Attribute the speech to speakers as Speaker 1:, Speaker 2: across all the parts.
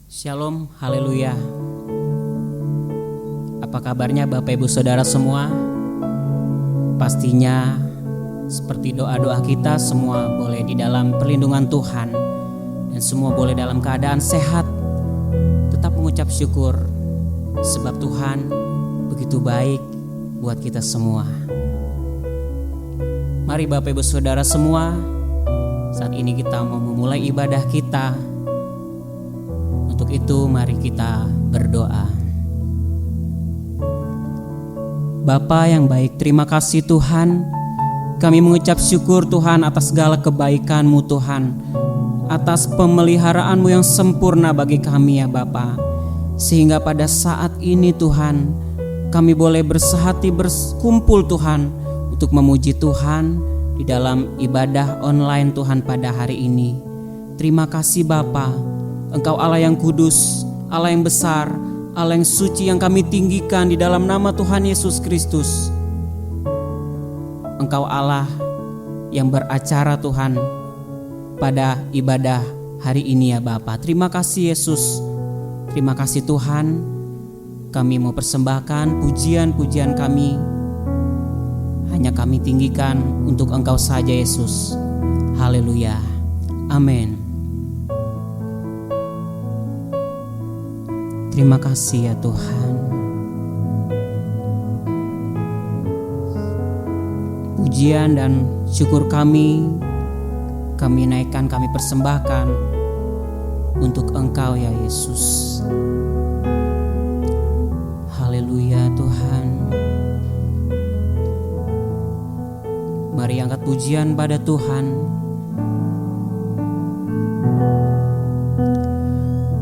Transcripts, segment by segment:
Speaker 1: Shalom, haleluya. Apa kabarnya Bapak Ibu Saudara semua? Pastinya seperti doa-doa kita, semua boleh di dalam perlindungan Tuhan dan semua boleh dalam keadaan sehat. Tetap mengucap syukur sebab Tuhan begitu baik buat kita semua. Mari Bapak Ibu Saudara semua, saat ini kita mau memulai ibadah kita. Untuk itu mari kita berdoa. Bapa yang baik, terima kasih Tuhan. Kami mengucap syukur Tuhan atas segala kebaikan-Mu Tuhan, atas pemeliharaan-Mu yang sempurna bagi kami ya Bapa. Sehingga pada saat ini Tuhan, kami boleh bersehati berkumpul Tuhan untuk memuji Tuhan di dalam ibadah online Tuhan pada hari ini. Terima kasih Bapa. Engkau Allah yang kudus, Allah yang besar, Allah yang suci yang kami tinggikan di dalam nama Tuhan Yesus Kristus. Engkau Allah yang beracara Tuhan pada ibadah hari ini ya Bapa. Terima kasih Yesus. Terima kasih Tuhan. Kami mau persembahkan pujian-pujian kami. Hanya kami tinggikan untuk Engkau saja Yesus. Haleluya. Amin. Terima kasih ya Tuhan. Pujian dan syukur kami naikkan, kami persembahkan untuk Engkau ya Yesus. Haleluya Tuhan. Mari angkat pujian pada Tuhan.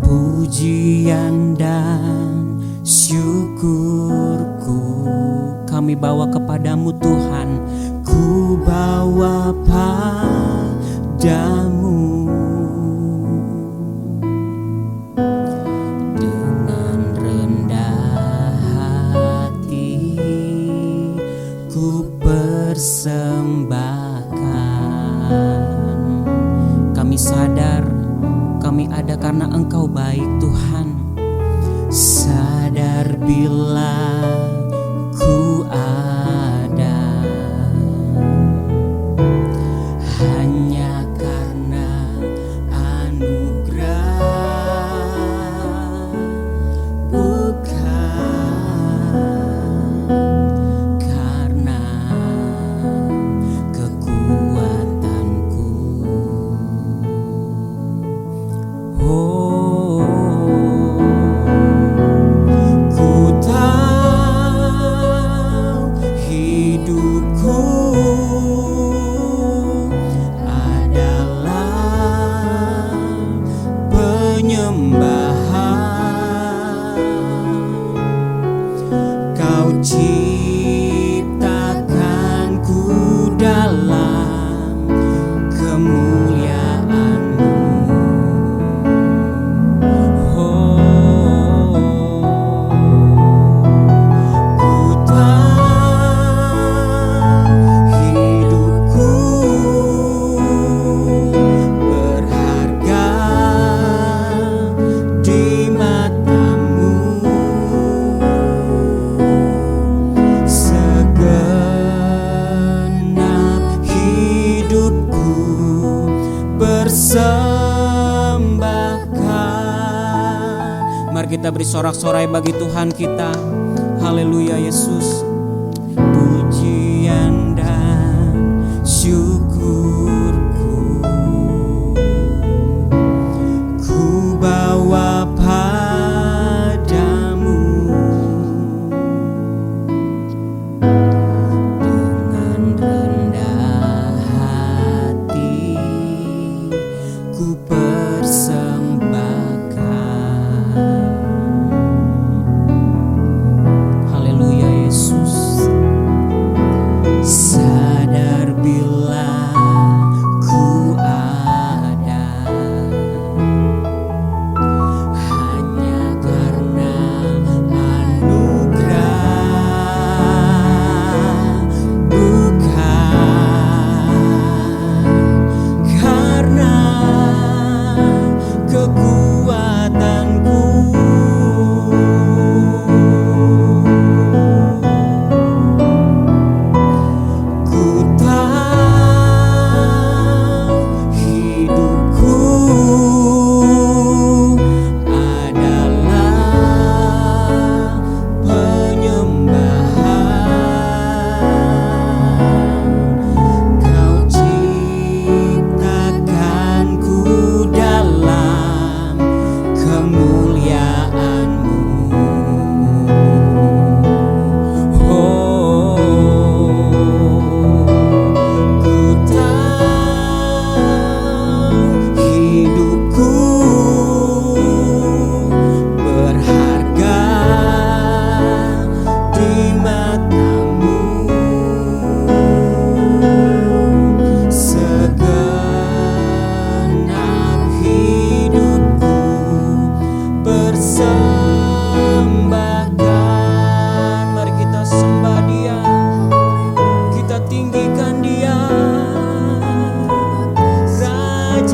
Speaker 1: Pujian dan syukurku kami bawa kepadamu Tuhan. Ku bawa padamu dengan rendah hati. Ku persembahkan. Kami sadar kami ada karena Engkau baik Tuhan. Sadar bila ku ada hanya karena anugerah, bukan karena kekuatanku. Ciptakanku dalam kemuliaan-Mu. Ku tahu hidupku berharga di mata-Mu. Mari kita beri sorak-sorai bagi Tuhan kita. Haleluya Yesus. Pujian dan syukurku ku bawa padamu dengan rendah hati. Ku persembahkan. Haleluya Yesus. Sadar bila ku ada hanya karena anugerah, bukan karena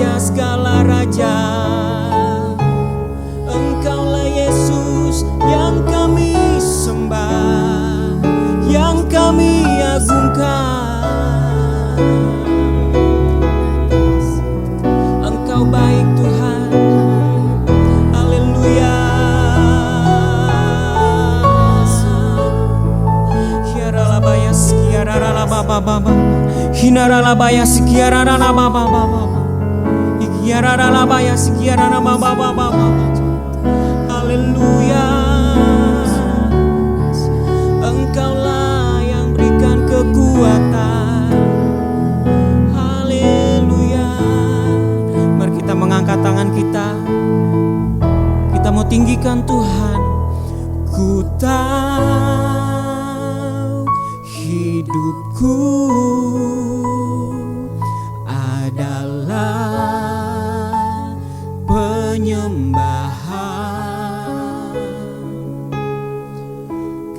Speaker 1: Raja segala raja. Engkaulah Yesus yang kami sembah, yang kami agungkan. Engkau baik Tuhan, haleluya. Hiaralabaya sekiararalababa, hinaralabaya sekiararalababa, hiaralabaya sekiararalababa. Haleluya. Engkaulah yang berikan kekuatan. Haleluya. Mari kita mengangkat tangan kita. Kita mau tinggikan Tuhan. Ku tahu hidupku adalah penyembahan.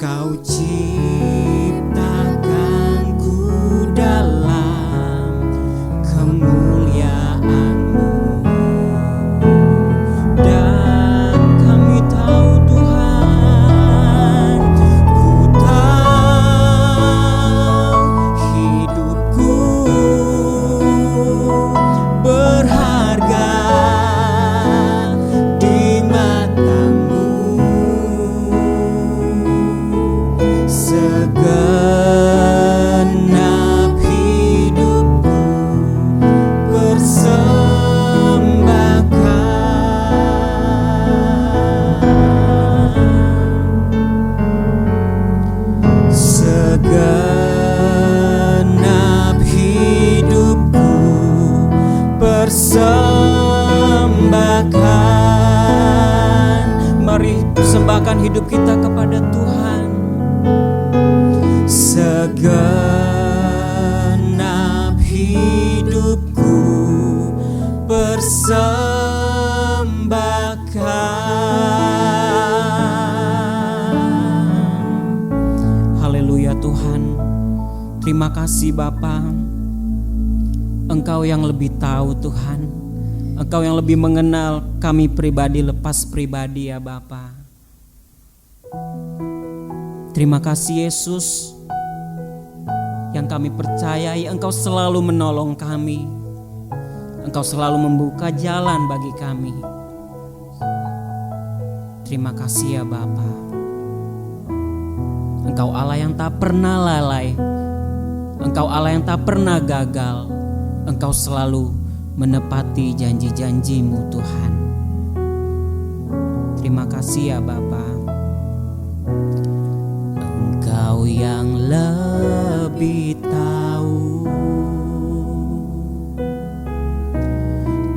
Speaker 1: Kau ciptakanku dalam kemuliaan-Mu, dan kami tahu Tuhan, ku tahu hidupku berharga di mata-Mu. Segenap hidupku persembahkan. Segenap hidupku persembahkan. Mari persembahkan hidup kita kepada Tuhan. Segenap hidupku persembahkan. Haleluya Tuhan. Terima kasih Bapa. Engkau yang lebih tahu Tuhan. Engkau yang lebih mengenal kami pribadi lepas pribadi ya Bapa. Terima kasih Yesus, yang kami percayai Engkau selalu menolong kami. Engkau selalu membuka jalan bagi kami. Terima kasih ya Bapa. Engkau Allah yang tak pernah lalai. Engkau Allah yang tak pernah gagal. Engkau selalu menepati janji-janji-Mu Tuhan. Terima kasih ya Bapa. Engkau yang lebih tahu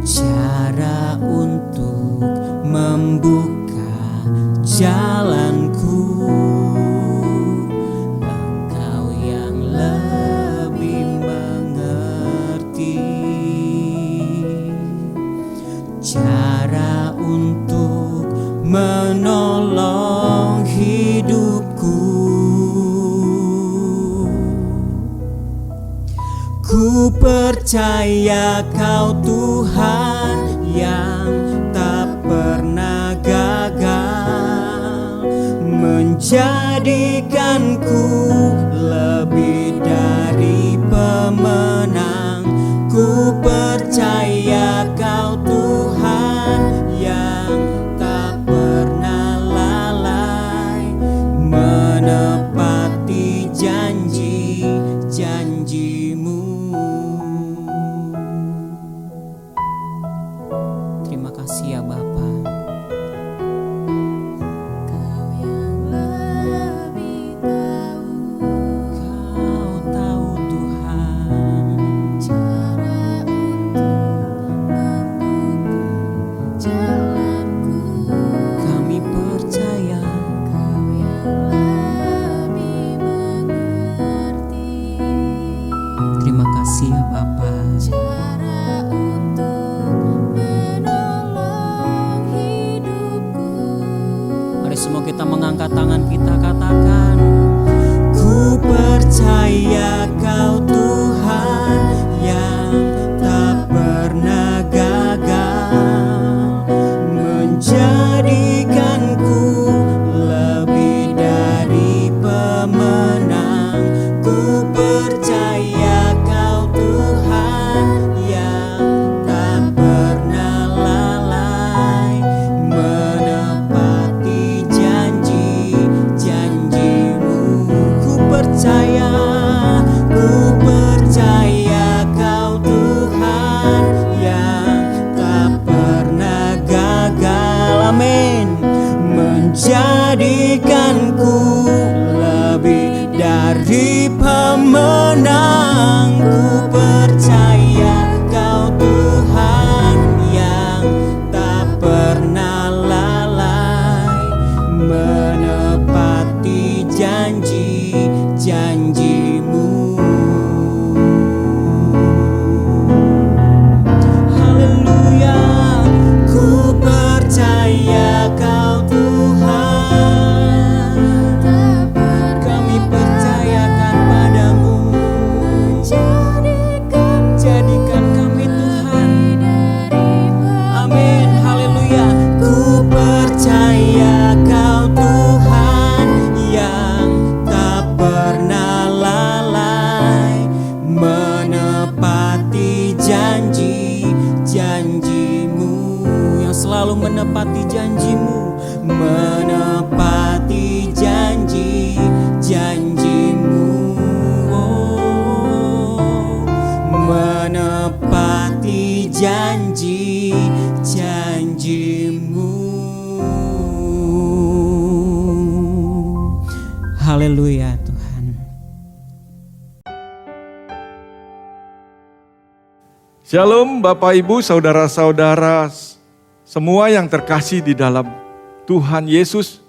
Speaker 1: cara untuk membuka jalanku. Engkau yang lebih mengerti cara untuk menolong hidupku. Ku percaya Kau Tuhan yang tak pernah gagal, menjadikanku lebih dari pemenang. Ku percaya Kau Tuhan yang tak pernah lalai, menepati janji-janji-Mu. Terima kasih ya Bapa.
Speaker 2: Kau yang lebih tahu,
Speaker 1: Kau tahu Tuhan
Speaker 2: cara untuk membuka jalanku.
Speaker 1: kami percaya.
Speaker 2: Kau yang lebih mengerti
Speaker 1: Terima kasih ya Bapa.
Speaker 2: cara untuk menolong hidupku.
Speaker 1: Mari semua kita mengangkat tangan kita, katakan, ku percaya Kau Tuhan yang tak pernah gagal, selalu menepati janji-Mu, menepati janji-janji-Mu, oh, menepati janji-janji-Mu. Haleluya Tuhan.
Speaker 3: Shalom Bapak Ibu, saudara-saudara, semua yang terkasih di dalam Tuhan Yesus.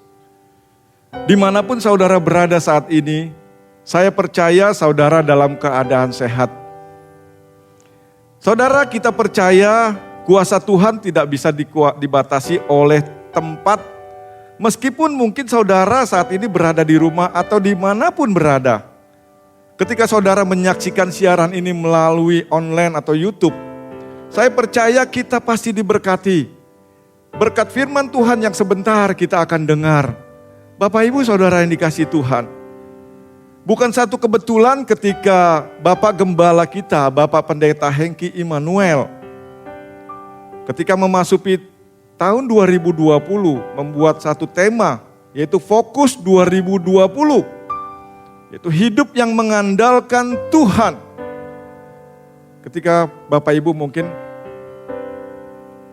Speaker 3: Dimanapun saudara berada saat ini, saya percaya saudara dalam keadaan sehat. Saudara, kita percaya kuasa Tuhan tidak bisa dibatasi oleh tempat. Meskipun mungkin saudara saat ini berada di rumah atau dimanapun berada. Ketika saudara menyaksikan siaran ini melalui online atau YouTube, saya percaya kita pasti diberkati. Berkat firman Tuhan yang sebentar kita akan dengar. Bapak Ibu saudara yang dikasihi Tuhan. Bukan satu kebetulan ketika Bapak Gembala kita, Bapak Pendeta Hengki Immanuel, ketika memasuki tahun 2020 membuat satu tema, yaitu Fokus 2020. Yaitu hidup yang mengandalkan Tuhan. Ketika Bapak Ibu mungkin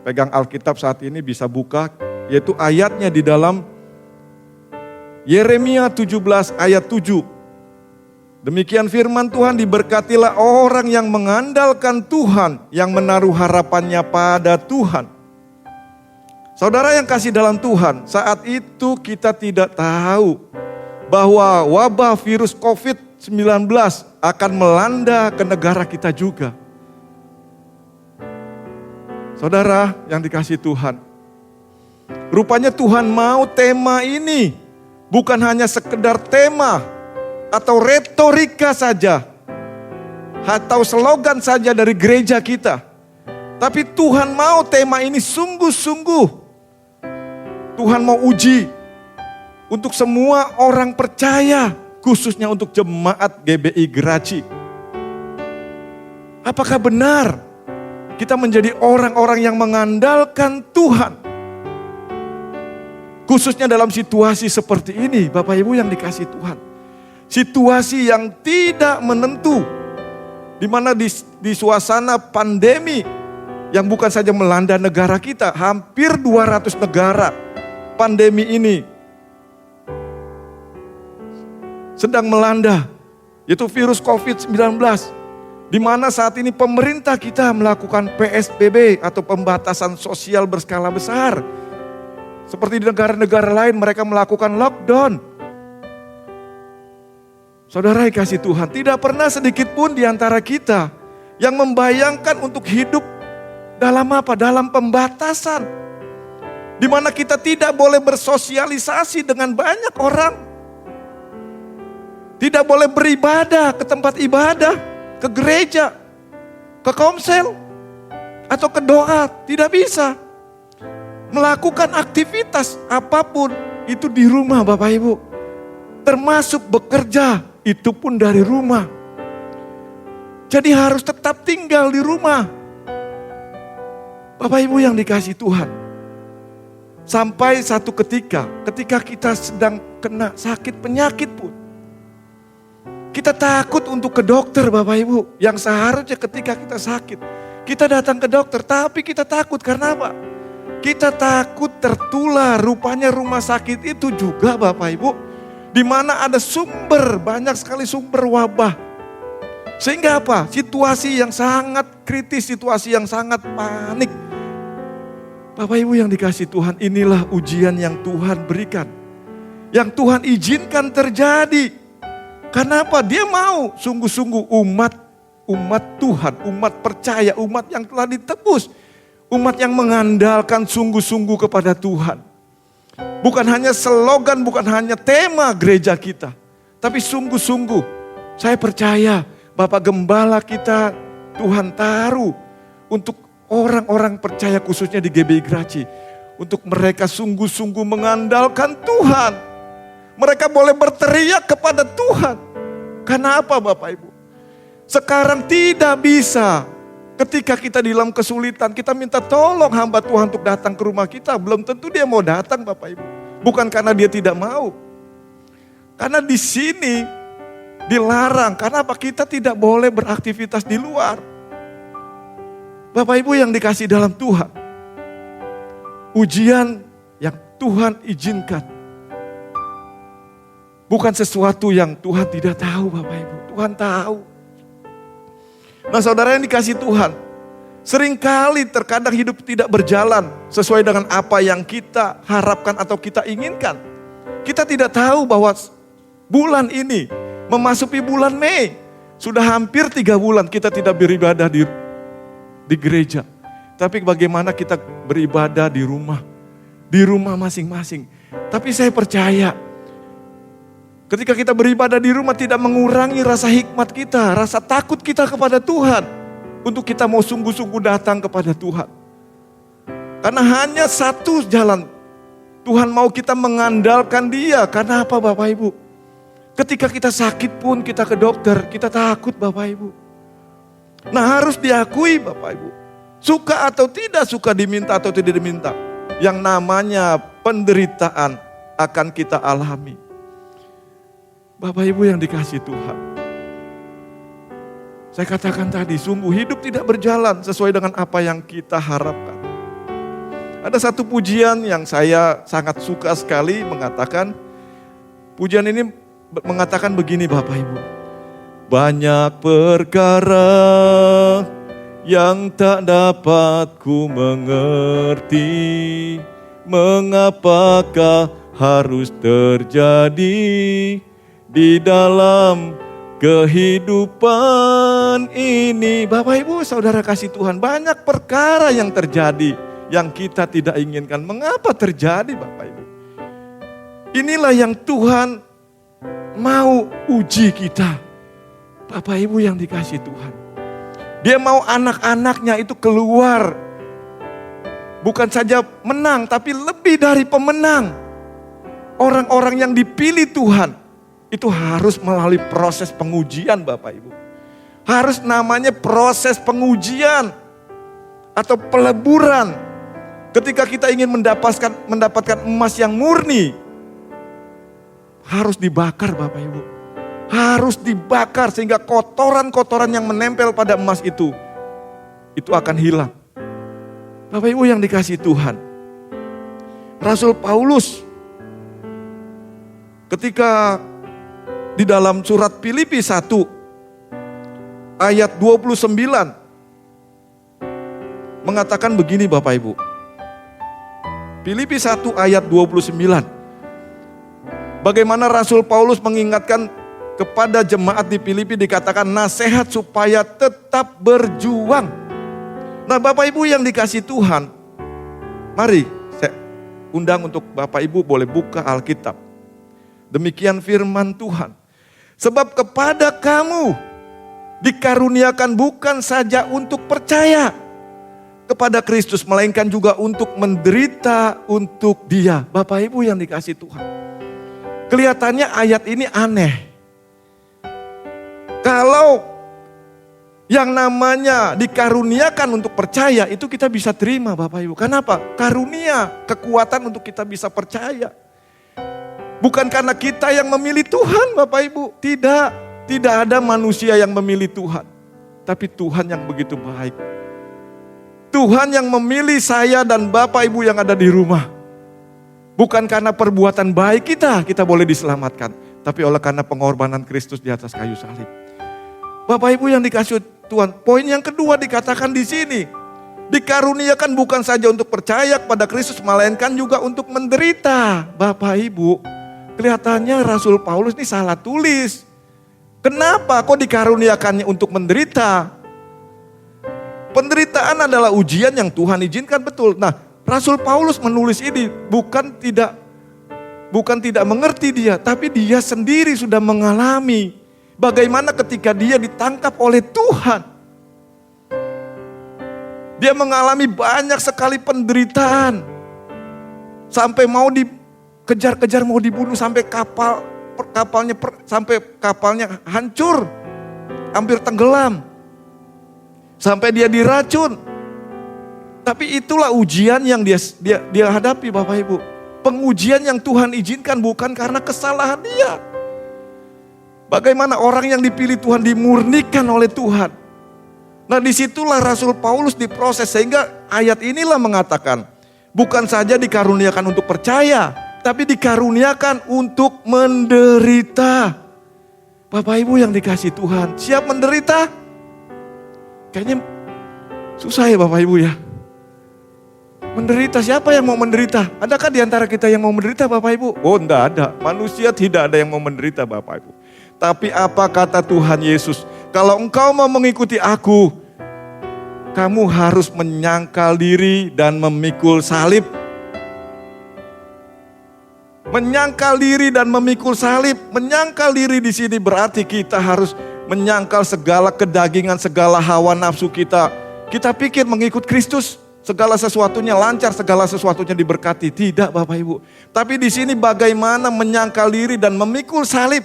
Speaker 3: pegang Alkitab saat ini bisa buka, yaitu ayatnya di dalam Yeremia 17 ayat 7. Demikian firman Tuhan, diberkatilah orang yang mengandalkan Tuhan, yang menaruh harapannya pada Tuhan. Saudara yang kasih dalam Tuhan, saat itu kita tidak tahu bahwa wabah virus COVID-19 akan melanda ke negara kita juga. Saudara yang dikasihi Tuhan, rupanya Tuhan mau tema ini bukan hanya sekedar tema atau retorika saja, atau slogan saja dari gereja kita. Tapi Tuhan mau tema ini sungguh-sungguh. Tuhan mau uji untuk semua orang percaya, khususnya untuk jemaat GBI Geraci. Apakah benar kita menjadi orang-orang yang mengandalkan Tuhan? Khususnya dalam situasi seperti ini, Bapak Ibu yang dikasihi Tuhan. Situasi yang tidak menentu, di mana di suasana pandemi yang bukan saja melanda negara kita, hampir 200 negara pandemi ini sedang melanda, yaitu virus COVID-19, di mana saat ini pemerintah kita melakukan PSBB atau pembatasan sosial berskala besar. Seperti di negara-negara lain mereka melakukan lockdown. Saudara yang kasih Tuhan, tidak pernah sedikit pun di antara kita yang membayangkan untuk hidup dalam apa? Dalam pembatasan. Di mana kita tidak boleh bersosialisasi dengan banyak orang. Tidak boleh beribadah ke tempat ibadah, ke gereja, ke komsel, atau ke doa. Tidak bisa. Melakukan aktivitas apapun itu di rumah Bapak Ibu. Termasuk bekerja, itu pun dari rumah. Jadi harus tetap tinggal di rumah. Bapak Ibu yang dikasihi Tuhan. Sampai satu ketika kita sedang kena sakit penyakit pun. Kita takut untuk ke dokter Bapak Ibu. Yang seharusnya ketika kita sakit, kita datang ke dokter. Tapi kita takut karena apa? Kita takut tertular. Rupanya rumah sakit itu juga Bapak Ibu, di mana ada banyak sekali sumber wabah. Sehingga apa? Situasi yang sangat kritis, situasi yang sangat panik. Bapak Ibu yang dikasihi Tuhan, inilah ujian yang Tuhan berikan. Yang Tuhan izinkan terjadi. Karena apa? Dia mau sungguh-sungguh umat Tuhan, umat percaya, umat yang telah ditebus. Umat yang mengandalkan sungguh-sungguh kepada Tuhan. Bukan hanya slogan, bukan hanya tema gereja kita. Tapi sungguh-sungguh saya percaya Bapak Gembala kita Tuhan taruh untuk orang-orang percaya khususnya di GBI Geraci. Untuk mereka sungguh-sungguh mengandalkan Tuhan. Mereka boleh berteriak kepada Tuhan. Karena apa Bapak Ibu? Sekarang tidak bisa Ketika kita di dalam kesulitan, kita minta tolong hamba Tuhan untuk datang ke rumah kita. Belum tentu dia mau datang Bapak Ibu. Bukan karena dia tidak mau. Karena di sini dilarang. Karena apa? Kita tidak boleh beraktivitas di luar. Bapak Ibu yang dikasih dalam Tuhan. Ujian yang Tuhan izinkan. Bukan sesuatu yang Tuhan tidak tahu Bapak Ibu. Tuhan tahu. Nah saudara yang dikasih Tuhan, seringkali terkadang hidup tidak berjalan sesuai dengan apa yang kita harapkan atau kita inginkan. Kita tidak tahu bahwa bulan ini memasuki bulan Mei. Sudah hampir 3 bulan kita tidak beribadah di gereja. Tapi bagaimana kita beribadah di rumah masing-masing. Tapi saya percaya, ketika kita beribadah di rumah tidak mengurangi rasa hikmat kita, rasa takut kita kepada Tuhan. Untuk kita mau sungguh-sungguh datang kepada Tuhan. Karena hanya satu jalan. Tuhan mau kita mengandalkan Dia. Karena apa Bapak Ibu? Ketika kita sakit pun kita ke dokter, kita takut Bapak Ibu. Nah harus diakui Bapak Ibu. Suka atau tidak suka, diminta atau tidak diminta. Yang namanya penderitaan akan kita alami. Bapak Ibu yang dikasih Tuhan. Saya katakan tadi, sungguh hidup tidak berjalan sesuai dengan apa yang kita harapkan. Ada satu pujian yang saya sangat suka sekali mengatakan. Pujian ini mengatakan begini Bapak Ibu. Banyak perkara yang tak dapat ku mengerti. Mengapakah harus terjadi di dalam kehidupan ini. Bapak Ibu saudara kasih Tuhan, banyak perkara yang terjadi yang kita tidak inginkan. Mengapa terjadi Bapak Ibu? Inilah yang Tuhan mau uji kita. Bapak Ibu yang dikasih Tuhan. Dia mau anak-anaknya itu keluar. Bukan saja menang, tapi lebih dari pemenang. Orang-orang yang dipilih Tuhan itu harus melalui proses pengujian Bapak Ibu. Harus namanya proses pengujian atau peleburan. Ketika kita ingin mendapatkan emas yang murni, harus dibakar Bapak Ibu. Harus dibakar sehingga kotoran-kotoran yang menempel pada emas itu akan hilang. Bapak Ibu yang dikasih Tuhan. Rasul Paulus ketika di dalam surat Filipi 1 ayat 29 mengatakan begini Bapak Ibu. Filipi 1 ayat 29. Bagaimana Rasul Paulus mengingatkan kepada jemaat di Filipi, dikatakan nasihat supaya tetap berjuang. Nah Bapak Ibu yang dikasih Tuhan, mari saya undang untuk Bapak Ibu boleh buka Alkitab. Demikian firman Tuhan. Sebab kepada kamu dikaruniakan bukan saja untuk percaya kepada Kristus, melainkan juga untuk menderita untuk Dia. Bapak Ibu yang dikasih Tuhan. Kelihatannya ayat ini aneh. Kalau yang namanya dikaruniakan untuk percaya itu kita bisa terima Bapak Ibu. Kenapa? Karunia, kekuatan untuk kita bisa percaya. Bukan karena kita yang memilih Tuhan Bapak Ibu. Tidak. Tidak ada manusia yang memilih Tuhan. Tapi Tuhan yang begitu baik. Tuhan yang memilih saya dan Bapak Ibu yang ada di rumah. Bukan karena perbuatan baik kita boleh diselamatkan. Tapi oleh karena pengorbanan Kristus di atas kayu salib. Bapak Ibu yang dikasih Tuhan. Poin yang kedua dikatakan di sini. Dikaruniakan bukan saja untuk percaya kepada Kristus, melainkan juga untuk menderita. Bapak Ibu. Kelihatannya Rasul Paulus ini salah tulis. Kenapa kok dikaruniakannya untuk menderita? Penderitaan adalah ujian yang Tuhan izinkan, betul. Nah, Rasul Paulus menulis ini bukan tidak mengerti dia, tapi dia sendiri sudah mengalami bagaimana ketika dia ditangkap oleh Tuhan. Dia mengalami banyak sekali penderitaan. Sampai mau dikejar-kejar, mau dibunuh, sampai kapalnya hancur, hampir tenggelam. Sampai dia diracun. Tapi itulah ujian yang dia hadapi Bapak Ibu. Pengujian yang Tuhan izinkan bukan karena kesalahan dia. Bagaimana orang yang dipilih Tuhan dimurnikan oleh Tuhan. Nah disitulah Rasul Paulus diproses sehingga ayat inilah mengatakan. Bukan saja dikaruniakan untuk percaya, tapi dikaruniakan untuk menderita. Bapak Ibu yang dikasih Tuhan, siap menderita? Kayaknya susah ya Bapak Ibu ya. Menderita, siapa yang mau menderita? Adakah di antara kita yang mau menderita Bapak Ibu? Oh enggak ada, manusia tidak ada yang mau menderita Bapak Ibu. Tapi apa kata Tuhan Yesus? Kalau engkau mau mengikuti aku, kamu harus menyangkal diri dan memikul salib. Menyangkal diri dan memikul salib. Menyangkal diri di sini berarti kita harus menyangkal segala kedagingan, segala hawa nafsu kita. Kita pikir mengikut Kristus, segala sesuatunya lancar, segala sesuatunya diberkati. Tidak Bapak Ibu. Tapi di sini bagaimana menyangkal diri dan memikul salib.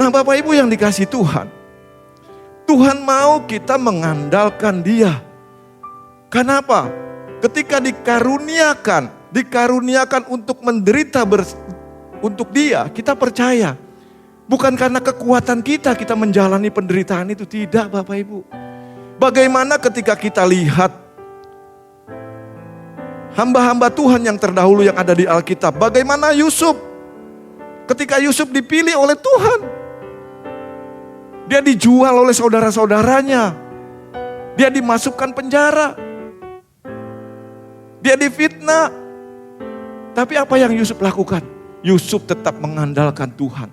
Speaker 3: Nah Bapak Ibu yang dikasih Tuhan. Tuhan mau kita mengandalkan Dia. Kenapa? Ketika dikaruniakan untuk menderita untuk Dia, kita percaya. Bukan karena kekuatan kita menjalani penderitaan itu. Tidak Bapak Ibu. Bagaimana ketika kita lihat hamba-hamba Tuhan yang terdahulu yang ada di Alkitab. Bagaimana Yusuf? Ketika Yusuf dipilih oleh Tuhan. Dia dijual oleh saudara-saudaranya. Dia dimasukkan penjara. Dia difitnah. Tapi apa yang Yusuf lakukan? Yusuf tetap mengandalkan Tuhan.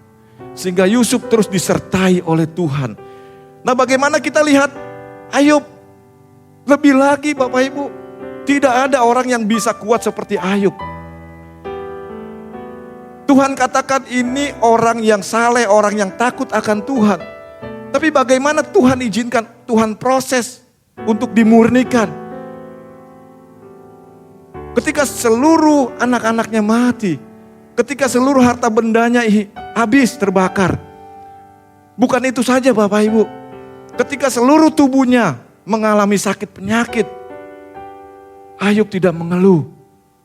Speaker 3: Sehingga Yusuf terus disertai oleh Tuhan. Nah bagaimana kita lihat Ayub? Lebih lagi Bapak Ibu. Tidak ada orang yang bisa kuat seperti Ayub. Tuhan katakan ini orang yang saleh, orang yang takut akan Tuhan. Tapi bagaimana Tuhan izinkan, Tuhan proses untuk dimurnikan. Ketika seluruh anak-anaknya mati, ketika seluruh harta bendanya habis terbakar. Bukan itu saja Bapak Ibu. Ketika seluruh tubuhnya mengalami sakit penyakit, Ayub tidak mengeluh.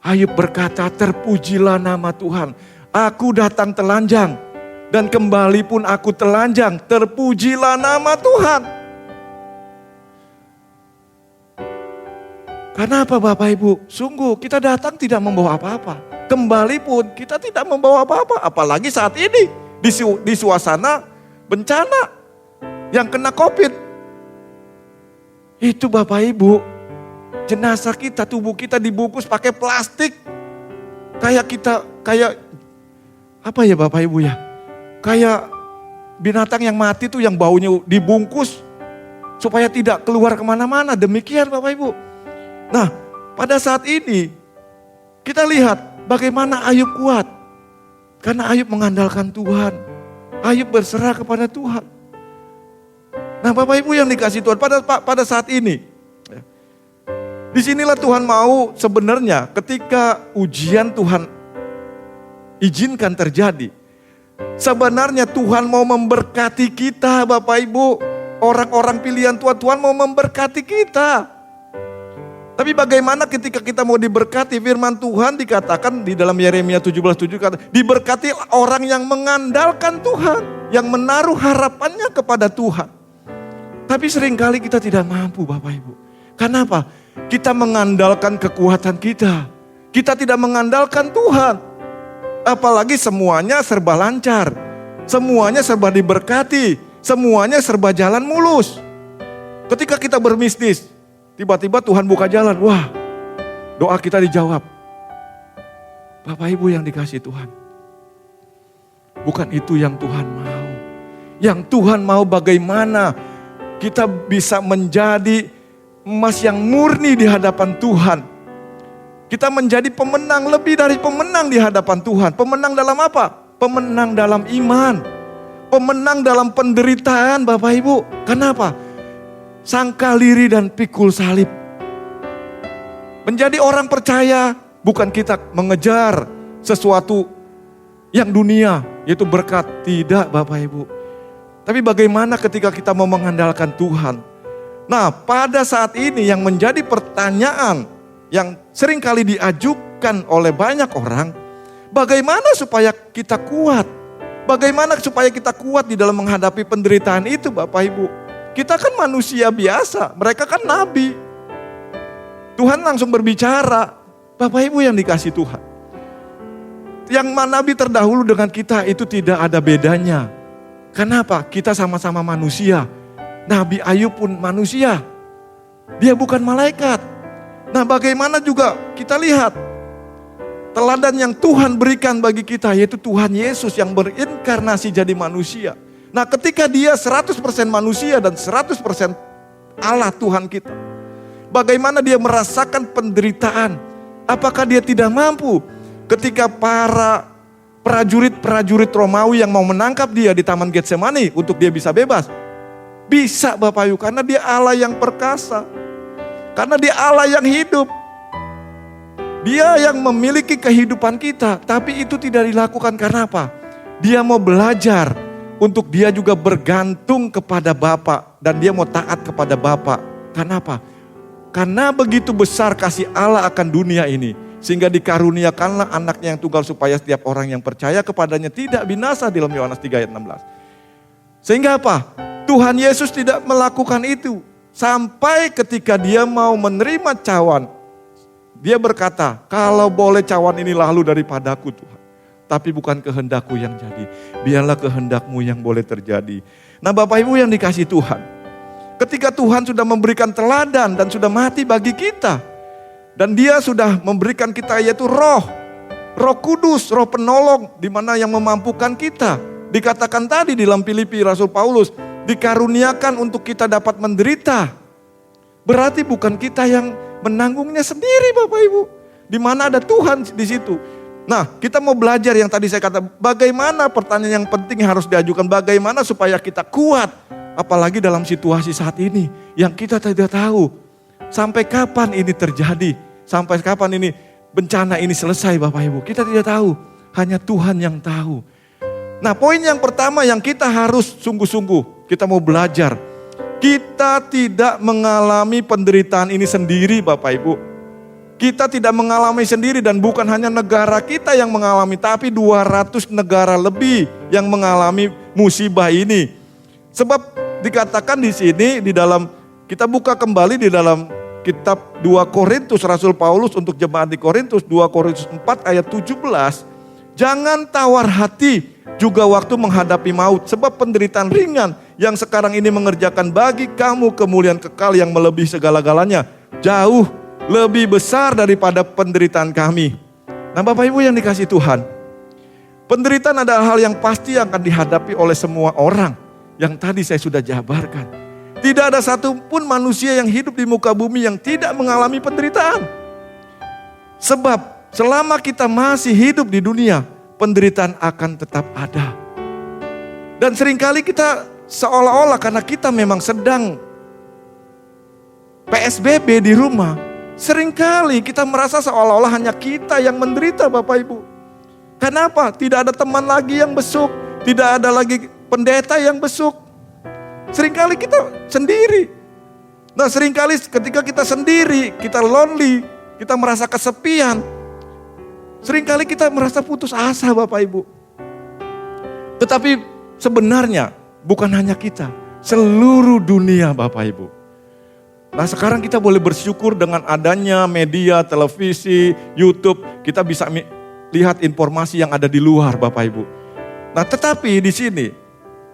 Speaker 3: Ayub berkata, terpujilah nama Tuhan. Aku datang telanjang. Dan kembali pun aku telanjang, terpujilah nama Tuhan. Kenapa Bapak Ibu? Sungguh kita datang tidak membawa apa-apa. Kembali pun kita tidak membawa apa-apa. Apalagi saat ini di suasana bencana yang kena COVID. Itu Bapak Ibu, jenazah kita, tubuh kita dibungkus pakai plastik. Kayak apa ya Bapak Ibu ya? Kayak binatang yang mati tuh yang baunya dibungkus supaya tidak keluar kemana-mana. Demikian Bapak Ibu. Nah pada saat ini kita lihat bagaimana Ayub kuat. Karena Ayub mengandalkan Tuhan. Ayub berserah kepada Tuhan. Nah Bapak Ibu yang dikasih Tuhan pada saat ini. Disinilah Tuhan mau sebenarnya ketika ujian Tuhan izinkan terjadi. Sebenarnya Tuhan mau memberkati kita Bapak Ibu. Orang-orang pilihan Tuhan, Tuhan mau memberkati kita. Tapi bagaimana ketika kita mau diberkati? Firman Tuhan dikatakan di dalam Yeremia 17:7 kata, diberkati orang yang mengandalkan Tuhan. Yang menaruh harapannya kepada Tuhan. Tapi seringkali kita tidak mampu Bapak Ibu. Kenapa? Kita mengandalkan kekuatan kita. Kita tidak mengandalkan Tuhan. Apalagi semuanya serba lancar. Semuanya serba diberkati. Semuanya serba jalan mulus. Ketika kita berbisnis, tiba-tiba Tuhan buka jalan. Wah, doa kita dijawab. Bapak Ibu yang dikasih Tuhan. Bukan itu yang Tuhan mau. Yang Tuhan mau bagaimana kita bisa menjadi emas yang murni di hadapan Tuhan. Kita menjadi pemenang, lebih dari pemenang di hadapan Tuhan. Pemenang dalam apa? Pemenang dalam iman. Pemenang dalam penderitaan Bapak Ibu. Kenapa? Sangkal diri dan pikul salib. Menjadi orang percaya bukan kita mengejar sesuatu yang dunia, yaitu berkat. Tidak Bapak Ibu. Tapi bagaimana ketika kita mau mengandalkan Tuhan. Nah, pada saat ini yang menjadi pertanyaan yang sering kali diajukan oleh banyak orang, bagaimana supaya kita kuat? Bagaimana supaya kita kuat di dalam menghadapi penderitaan itu, Bapak Ibu? Kita kan manusia biasa, mereka kan nabi. Tuhan langsung berbicara, Bapak Ibu yang dikasih Tuhan. Yang nabi terdahulu dengan kita itu tidak ada bedanya. Kenapa? Kita sama-sama manusia. Nabi Ayub pun manusia. Dia bukan malaikat. Nah, bagaimana juga kita lihat teladan yang Tuhan berikan bagi kita, yaitu Tuhan Yesus yang berinkarnasi jadi manusia. Nah, ketika dia 100% manusia dan 100% Allah Tuhan kita, bagaimana dia merasakan penderitaan? Apakah dia tidak mampu ketika para prajurit-prajurit Romawi yang mau menangkap dia di Taman Getsemani untuk dia bisa bebas? Bisa, Bapak Ibu, karena dia Allah yang perkasa. Karena dia Allah yang hidup. Dia yang memiliki kehidupan kita, tapi itu tidak dilakukan karena apa? Dia mau belajar untuk dia juga bergantung kepada Bapa dan dia mau taat kepada Bapa. Karena apa? Karena begitu besar kasih Allah akan dunia ini, sehingga dikaruniakanlah anaknya yang tunggal supaya setiap orang yang percaya kepadanya tidak binasa, dalam Yohanes 3 ayat 16. Sehingga apa? Tuhan Yesus tidak melakukan itu. Sampai ketika dia mau menerima cawan, dia berkata, kalau boleh cawan ini lalu daripadaku Tuhan. Tapi bukan kehendakku yang jadi, biarlah kehendakmu yang boleh terjadi. Nah, Bapak Ibu yang dikasih Tuhan, ketika Tuhan sudah memberikan teladan dan sudah mati bagi kita, dan dia sudah memberikan kita yaitu Roh Kudus, Roh penolong, di mana yang memampukan kita. Dikatakan tadi di dalam Filipi Rasul Paulus, dikaruniakan untuk kita dapat menderita. Berarti bukan kita yang menanggungnya sendiri, Bapak Ibu. Di mana ada Tuhan di situ. Nah, kita mau belajar yang tadi saya kata, bagaimana pertanyaan yang penting harus diajukan, bagaimana supaya kita kuat, apalagi dalam situasi saat ini yang kita tidak tahu sampai kapan ini terjadi, sampai kapan ini bencana ini selesai, Bapak Ibu. Kita tidak tahu, hanya Tuhan yang tahu. Nah, poin yang pertama yang kita harus sungguh-sungguh, kita mau belajar. Kita tidak mengalami penderitaan ini sendiri, Bapak Ibu. Kita tidak mengalami sendiri dan bukan hanya negara kita yang mengalami, tapi 200 negara lebih yang mengalami musibah ini. Sebab dikatakan di sini, di dalam, kita buka kembali di dalam kitab 2 Korintus, Rasul Paulus untuk jemaat di Korintus, 2 Korintus 4 ayat 17. Jangan tawar hati juga waktu menghadapi maut, sebab penderitaan ringan yang sekarang ini mengerjakan bagi kamu kemuliaan kekal yang melebihi segala-galanya, jauh lebih besar daripada penderitaan kami. Nah, Bapak Ibu yang dikasih Tuhan, penderitaan adalah hal yang pasti akan dihadapi oleh semua orang yang tadi saya sudah jabarkan. Tidak ada satupun manusia yang hidup di muka bumi yang tidak mengalami penderitaan. Sebab selama kita masih hidup di dunia, penderitaan akan tetap ada. Dan seringkali kita seolah-olah karena kita memang sedang PSBB di rumah, seringkali kita merasa seolah-olah hanya kita yang menderita, Bapak Ibu. Kenapa? Tidak ada teman lagi yang besuk, tidak ada lagi pendeta yang besuk. Seringkali kita sendiri. Nah, seringkali ketika kita sendiri, kita lonely, kita merasa kesepian. Seringkali kita merasa putus asa, Bapak Ibu. Tetapi sebenarnya bukan hanya kita, seluruh dunia, Bapak Ibu. Nah, sekarang kita boleh bersyukur dengan adanya media, televisi, YouTube, kita bisa lihat informasi yang ada di luar, Bapak Ibu. Nah, tetapi di sini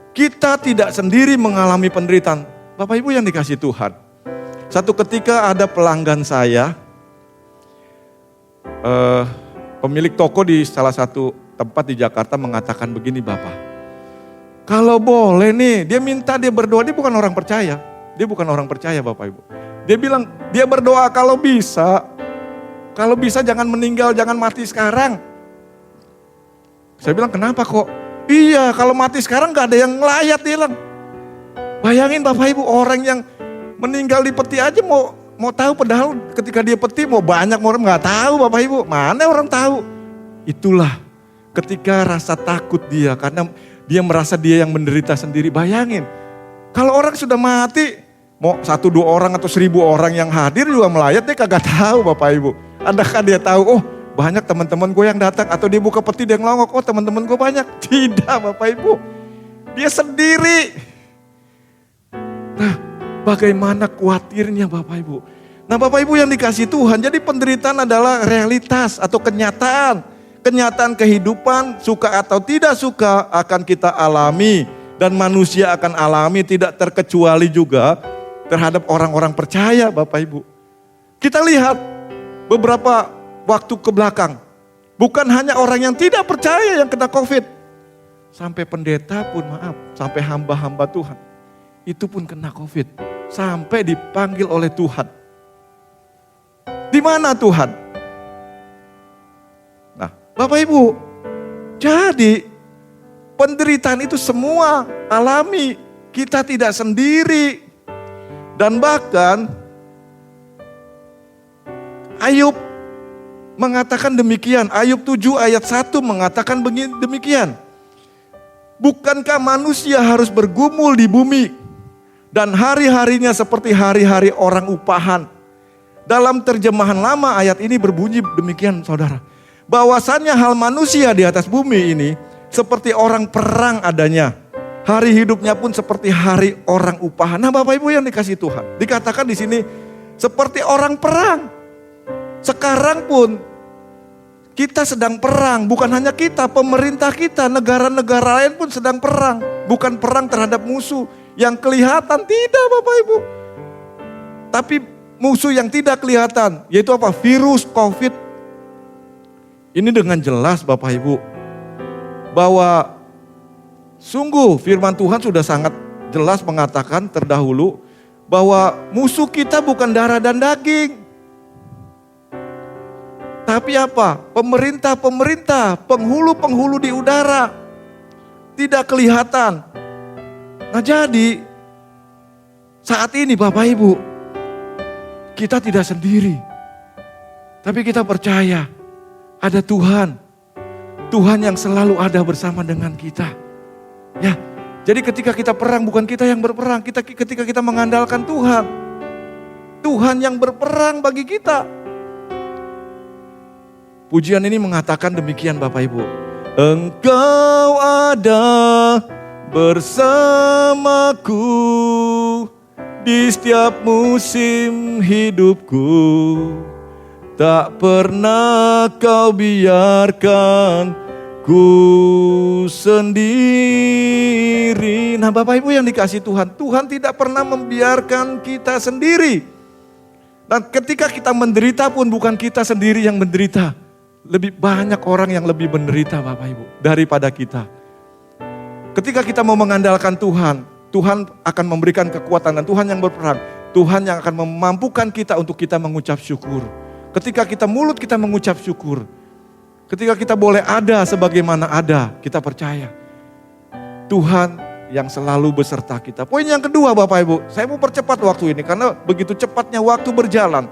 Speaker 3: kita tidak sendiri mengalami penderitaan. Bapak Ibu yang dikasih Tuhan. Satu ketika ada pelanggan saya, pemilik toko di salah satu tempat di Jakarta mengatakan begini, Bapak. Kalau boleh nih, dia minta dia berdoa, dia bukan orang percaya. Dia bukan orang percaya, Bapak Ibu. Dia bilang, dia berdoa kalau bisa jangan meninggal, jangan mati sekarang. Saya bilang, kenapa kok? Iya, kalau mati sekarang gak ada yang ngelayat, dia bilang. Bayangin Bapak Ibu, orang yang meninggal di peti aja mau tahu, padahal ketika dia peti mau banyak orang gak tahu, Bapak Ibu. Mana orang tahu? Itulah ketika rasa takut dia, karena dia merasa dia yang menderita sendiri. Bayangin, kalau orang sudah mati, Mau 1-2 orang atau 1.000 orang yang hadir juga melayat, dia kagak tahu Bapak Ibu. Adakah dia tahu, oh banyak teman-teman gue yang datang, atau dia buka peti dia ngelongok, oh teman-teman gue banyak. Tidak Bapak Ibu, dia sendiri. Nah, bagaimana khawatirnya Bapak Ibu. Nah Bapak Ibu yang dikasih Tuhan, jadi penderitaan adalah realitas atau kenyataan. Kenyataan kehidupan, suka atau tidak suka akan kita alami. Dan manusia akan alami, tidak terkecuali juga terhadap orang-orang percaya Bapak Ibu. Kita lihat beberapa waktu ke belakang. Bukan hanya orang yang tidak percaya yang kena COVID. Sampai pendeta pun sampai hamba-hamba Tuhan. Itu pun kena COVID. Sampai dipanggil oleh Tuhan. Di mana Tuhan? Nah Bapak Ibu, jadi penderitaan itu semua alami. Kita tidak sendiri. Dan bahkan Ayub mengatakan demikian. Ayub 7 ayat 1 mengatakan demikian. Bukankah manusia harus bergumul di bumi dan hari-harinya seperti hari-hari orang upahan? Dalam terjemahan lama ayat ini berbunyi demikian saudara. Bahwasannya hal manusia di atas bumi ini seperti orang perang adanya. Hari hidupnya pun seperti hari orang upahan. Nah Bapak Ibu yang dikasih Tuhan. Dikatakan di sini seperti orang perang. Sekarang pun kita sedang perang. Bukan hanya kita, pemerintah kita, negara-negara lain pun sedang perang. Bukan perang terhadap musuh yang kelihatan, tidak Bapak Ibu. Tapi musuh yang tidak kelihatan, yaitu apa? Virus COVID. Ini dengan jelas Bapak Ibu. Bahwa sungguh firman Tuhan sudah sangat jelas mengatakan terdahulu bahwa musuh kita bukan darah dan daging. Tapi apa? Pemerintah-pemerintah, penghulu-penghulu di udara. Tidak kelihatan. Nah jadi saat ini Bapak Ibu, kita tidak sendiri. Tapi kita percaya ada Tuhan. Tuhan yang selalu ada bersama dengan kita. Ya, jadi ketika kita perang bukan kita yang berperang, ketika kita mengandalkan Tuhan. Tuhan yang berperang bagi kita. Pujian ini mengatakan demikian Bapak Ibu. Engkau ada bersamaku di setiap musim hidupku. Tak pernah kau biarkan ku sendiri. Nah Bapak Ibu yang dikasih Tuhan, Tuhan tidak pernah membiarkan kita sendiri. Dan ketika kita menderita pun bukan kita sendiri yang menderita. Lebih banyak orang yang lebih menderita Bapak Ibu daripada kita. Ketika kita mau mengandalkan Tuhan, Tuhan akan memberikan kekuatan dan Tuhan yang berperang. Tuhan yang akan memampukan kita untuk kita mengucap syukur. Ketika kita mulut kita mengucap syukur. Ketika kita boleh ada sebagaimana ada, kita percaya. Tuhan yang selalu beserta kita. Poin yang kedua Bapak Ibu, saya mau percepat waktu ini karena begitu cepatnya waktu berjalan.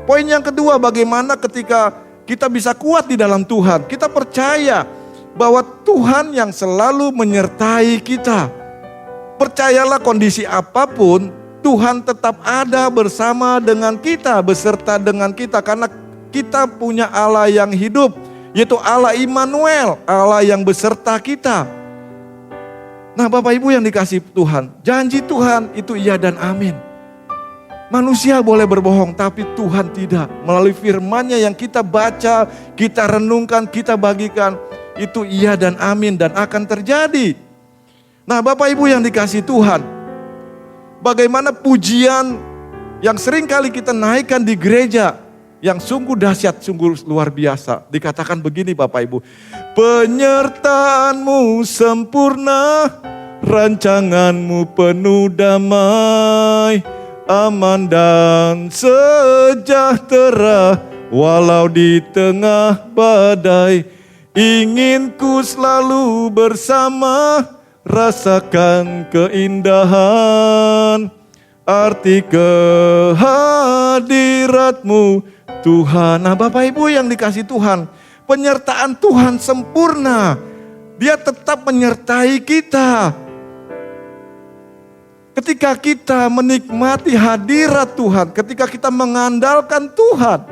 Speaker 3: Poin yang kedua, bagaimana ketika kita bisa kuat di dalam Tuhan. Kita percaya bahwa Tuhan yang selalu menyertai kita. Percayalah kondisi apapun, Tuhan tetap ada bersama dengan kita, beserta dengan kita. Karena kita punya Allah yang hidup, yaitu Allah Immanuel, Allah yang beserta kita. Nah Bapak Ibu yang dikasih Tuhan, janji Tuhan itu iya dan amin. Manusia boleh berbohong, tapi Tuhan tidak. Melalui firman-Nya yang kita baca, kita renungkan, kita bagikan, itu iya dan amin dan akan terjadi. Nah Bapak Ibu yang dikasih Tuhan, bagaimana pujian yang sering kali kita naikkan di gereja, yang sungguh dahsyat, sungguh luar biasa. Dikatakan begini Bapak Ibu, penyertaan-Mu sempurna, rancangan-Mu penuh damai, aman dan sejahtera, walau di tengah badai. Ingin ku selalu bersama, rasakan keindahan, arti kehadirat-Mu Tuhan. Nah Bapak Ibu yang dikasih Tuhan, penyertaan Tuhan sempurna. Dia tetap menyertai kita. Ketika kita menikmati hadirat Tuhan, ketika kita mengandalkan Tuhan,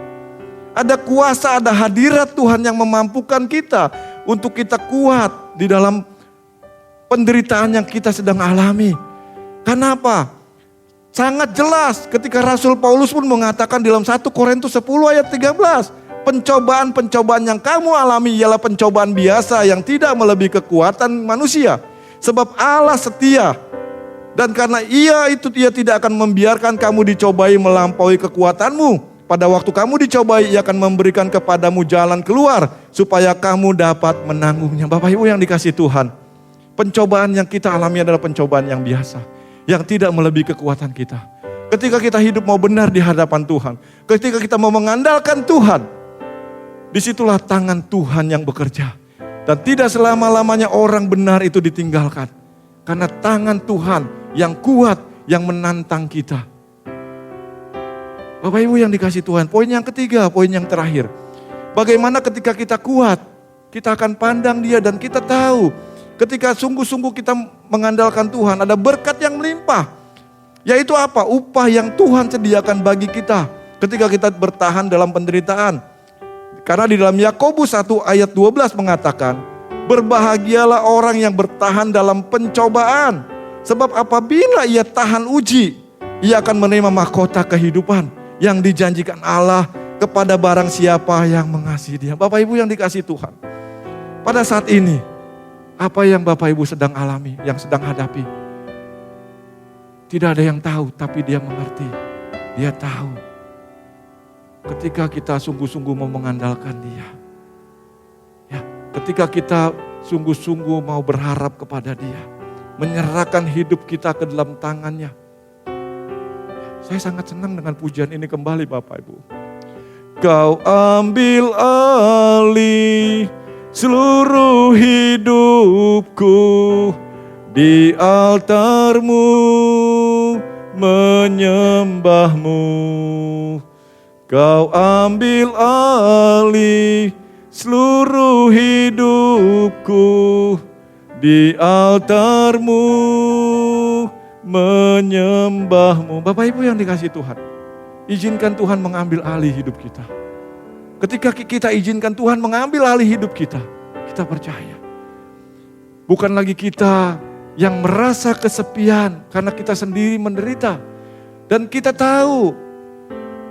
Speaker 3: ada kuasa, ada hadirat Tuhan yang memampukan kita untuk kita kuat di dalam penderitaan yang kita sedang alami. Kenapa? Sangat jelas ketika Rasul Paulus pun mengatakan dalam 1 Korintus 10 ayat 13. Pencobaan-pencobaan yang kamu alami ialah pencobaan biasa yang tidak melebihi kekuatan manusia. Sebab Allah setia. Dan karena ia tidak akan membiarkan kamu dicobai melampaui kekuatanmu. Pada waktu kamu dicobai, ia akan memberikan kepadamu jalan keluar supaya kamu dapat menanggungnya. Bapak Ibu yang dikasihi Tuhan, pencobaan yang kita alami adalah pencobaan yang biasa, yang tidak melebihi kekuatan kita. Ketika kita hidup mau benar di hadapan Tuhan, ketika kita mau mengandalkan Tuhan, disitulah tangan Tuhan yang bekerja. Dan tidak selama-lamanya orang benar itu ditinggalkan. Karena tangan Tuhan yang kuat, yang menantang kita. Bapak Ibu yang dikasihi Tuhan, poin yang ketiga, poin yang terakhir. Bagaimana ketika kita kuat, kita akan pandang Dia dan kita tahu ketika sungguh-sungguh kita mengandalkan Tuhan, ada berkat yang melimpah. Yaitu apa? Upah yang Tuhan sediakan bagi kita ketika kita bertahan dalam penderitaan. Karena di dalam Yakobus 1 ayat 12 mengatakan, berbahagialah orang yang bertahan dalam pencobaan. Sebab apabila ia tahan uji, ia akan menerima mahkota kehidupan yang dijanjikan Allah kepada barang siapa yang mengasihi Dia. Bapak Ibu yang dikasihi Tuhan, pada saat ini, apa yang Bapak Ibu sedang alami, yang sedang hadapi, tidak ada yang tahu, tapi Dia mengerti. Dia tahu. Ketika kita sungguh-sungguh mau mengandalkan Dia, ya, ketika kita sungguh-sungguh mau berharap kepada Dia, menyerahkan hidup kita ke dalam tangannya. Saya sangat senang dengan pujian ini kembali Bapak Ibu. Kau ambil alih seluruh hidupku, di altar-Mu menyembah-Mu. Kau ambil alih seluruh hidupku, di altar-Mu menyembah-Mu. Bapak Ibu yang dikasihi Tuhan, izinkan Tuhan mengambil alih hidup kita. Ketika kita izinkan Tuhan mengambil alih hidup kita, kita percaya. Bukan lagi kita yang merasa kesepian karena kita sendiri menderita. Dan kita tahu,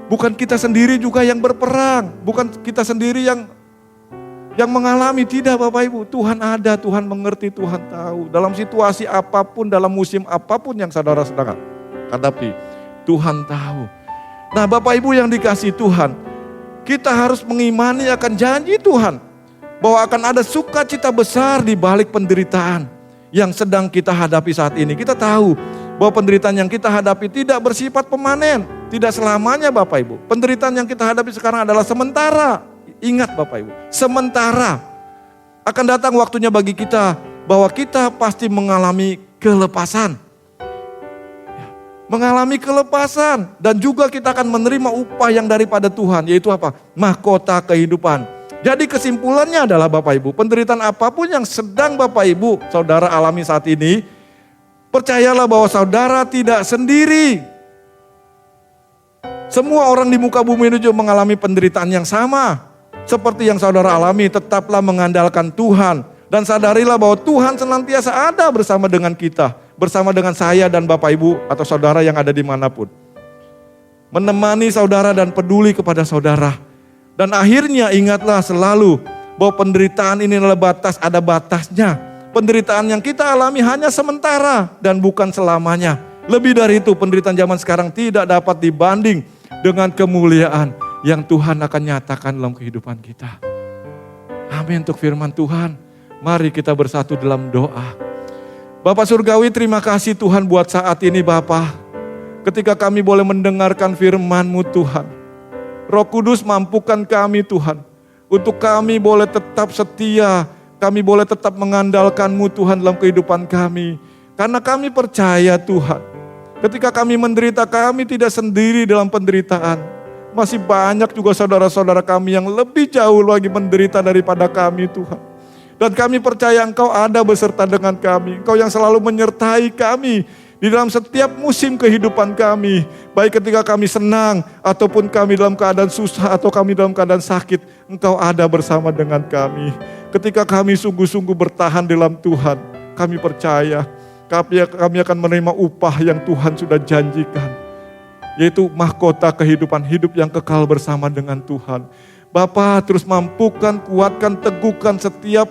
Speaker 3: bukan kita sendiri juga yang berperang. Bukan kita sendiri yang mengalami, tidak Bapak Ibu. Tuhan ada, Tuhan mengerti, Tuhan tahu. Dalam situasi apapun, dalam musim apapun yang saudara sedang hadapi, Tuhan tahu. Nah Bapak Ibu yang dikasihi Tuhan, kita harus mengimani akan janji Tuhan, bahwa akan ada sukacita besar di balik penderitaan yang sedang kita hadapi saat ini. Kita tahu bahwa penderitaan yang kita hadapi tidak bersifat permanen, tidak selamanya Bapak Ibu. Penderitaan yang kita hadapi sekarang adalah sementara. Ingat Bapak Ibu, sementara. Akan datang waktunya bagi kita bahwa kita pasti mengalami kelepasan. Mengalami kelepasan dan juga kita akan menerima upah yang daripada Tuhan, yaitu apa? Mahkota kehidupan. Jadi kesimpulannya adalah Bapak Ibu, penderitaan apapun yang sedang Bapak Ibu, saudara alami saat ini, percayalah bahwa saudara tidak sendiri. Semua orang di muka bumi ini juga mengalami penderitaan yang sama. Seperti yang saudara alami, tetaplah mengandalkan Tuhan. Dan sadarilah bahwa Tuhan senantiasa ada bersama dengan kita. Bersama dengan saya dan Bapak Ibu atau saudara yang ada dimanapun. Menemani saudara dan peduli kepada saudara. Dan akhirnya ingatlah selalu bahwa penderitaan ini adalah batas, ada batasnya. Penderitaan yang kita alami hanya sementara dan bukan selamanya. Lebih dari itu, penderitaan zaman sekarang tidak dapat dibanding dengan kemuliaan yang Tuhan akan nyatakan dalam kehidupan kita. Amin untuk firman Tuhan. Mari kita bersatu dalam doa. Bapak Surgawi, terima kasih Tuhan buat saat ini Bapak. Ketika kami boleh mendengarkan firman-Mu Tuhan. Roh Kudus mampukan kami Tuhan. Untuk kami boleh tetap setia. Kami boleh tetap mengandalkan-Mu Tuhan dalam kehidupan kami. Karena kami percaya Tuhan. Ketika kami menderita, kami tidak sendiri dalam penderitaan. Masih banyak juga saudara-saudara kami yang lebih jauh lagi menderita daripada kami Tuhan. Dan kami percaya Engkau ada beserta dengan kami. Engkau yang selalu menyertai kami Di dalam setiap musim kehidupan kami, baik ketika kami senang ataupun kami dalam keadaan susah atau kami dalam keadaan sakit, Engkau ada bersama dengan kami. Ketika kami sungguh-sungguh bertahan dalam Tuhan, kami percaya kami akan menerima upah yang Tuhan sudah janjikan, yaitu mahkota kehidupan hidup yang kekal bersama dengan Tuhan. Bapa, terus mampukan, kuatkan, teguhkan setiap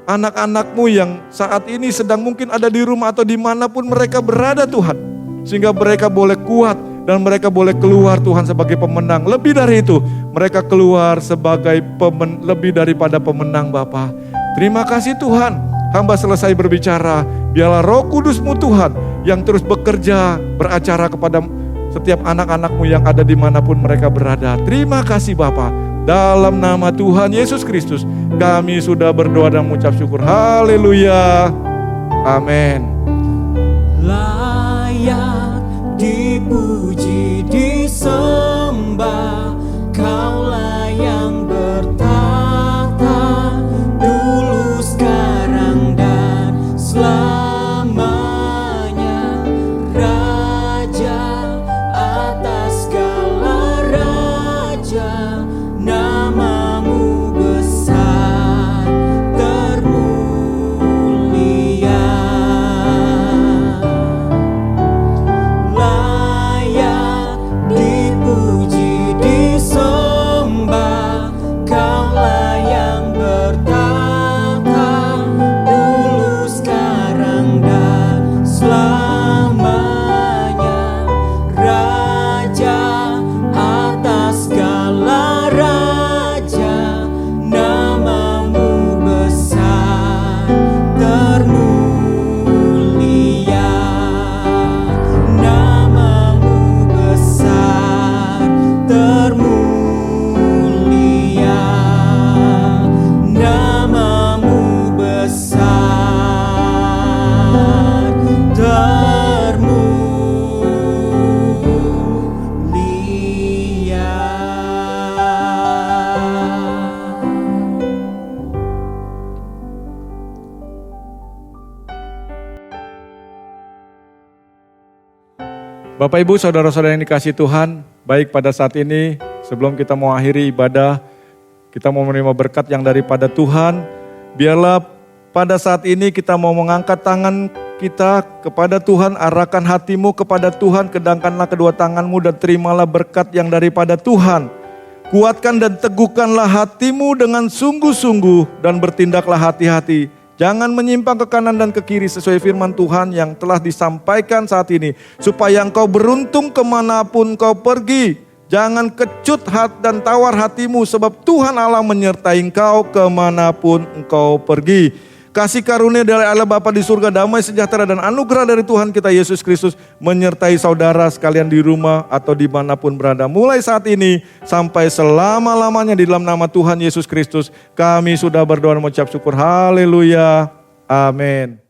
Speaker 3: anak-anak-Mu yang saat ini sedang mungkin ada di rumah atau dimanapun mereka berada Tuhan. Sehingga mereka boleh kuat dan mereka boleh keluar Tuhan sebagai pemenang. Lebih dari itu, mereka keluar sebagai lebih daripada pemenang Bapa. Terima kasih Tuhan, hamba selesai berbicara. Biarlah Roh Kudus-Mu Tuhan yang terus bekerja, beracara kepada setiap anak-anak-Mu yang ada dimanapun mereka berada. Terima kasih Bapa. Dalam nama Tuhan Yesus Kristus, kami sudah berdoa dan mengucap syukur. Haleluya. Amin.
Speaker 1: Layak dipuji, disembah, Kaulah yang bertahta, dulu, sekarang, dan selamanya. Raja atas segala raja, namamu besar, termulia. Layak dipuji, disembah, Kaulah yang bertahta, dulu, sekarang, dan selamanya. Raja atas segala raja, namamu besar, termulia. Namamu besar, termulia. Namamu besar,
Speaker 3: Bapak Ibu saudara-saudara yang dikasihi Tuhan, baik pada saat ini sebelum kita mau akhiri ibadah, kita mau menerima berkat yang daripada Tuhan. Biarlah pada saat ini kita mau mengangkat tangan kita kepada Tuhan, arahkan hatimu kepada Tuhan, kedangkanlah kedua tanganmu dan terimalah berkat yang daripada Tuhan. Kuatkan dan teguhkanlah hatimu dengan sungguh-sungguh dan bertindaklah hati-hati. Jangan menyimpang ke kanan dan ke kiri sesuai firman Tuhan yang telah disampaikan saat ini. Supaya engkau beruntung kemanapun kau pergi. Jangan kecut dan tawar hatimu sebab Tuhan Allah menyertai engkau kemanapun engkau pergi. Kasih karunia dari Allah Bapa di surga, damai sejahtera dan anugerah dari Tuhan kita Yesus Kristus menyertai saudara sekalian di rumah atau dimanapun berada. Mulai saat ini sampai selama-lamanya di dalam nama Tuhan Yesus Kristus. Kami sudah berdoa dan mengucap syukur. Haleluya. Amin.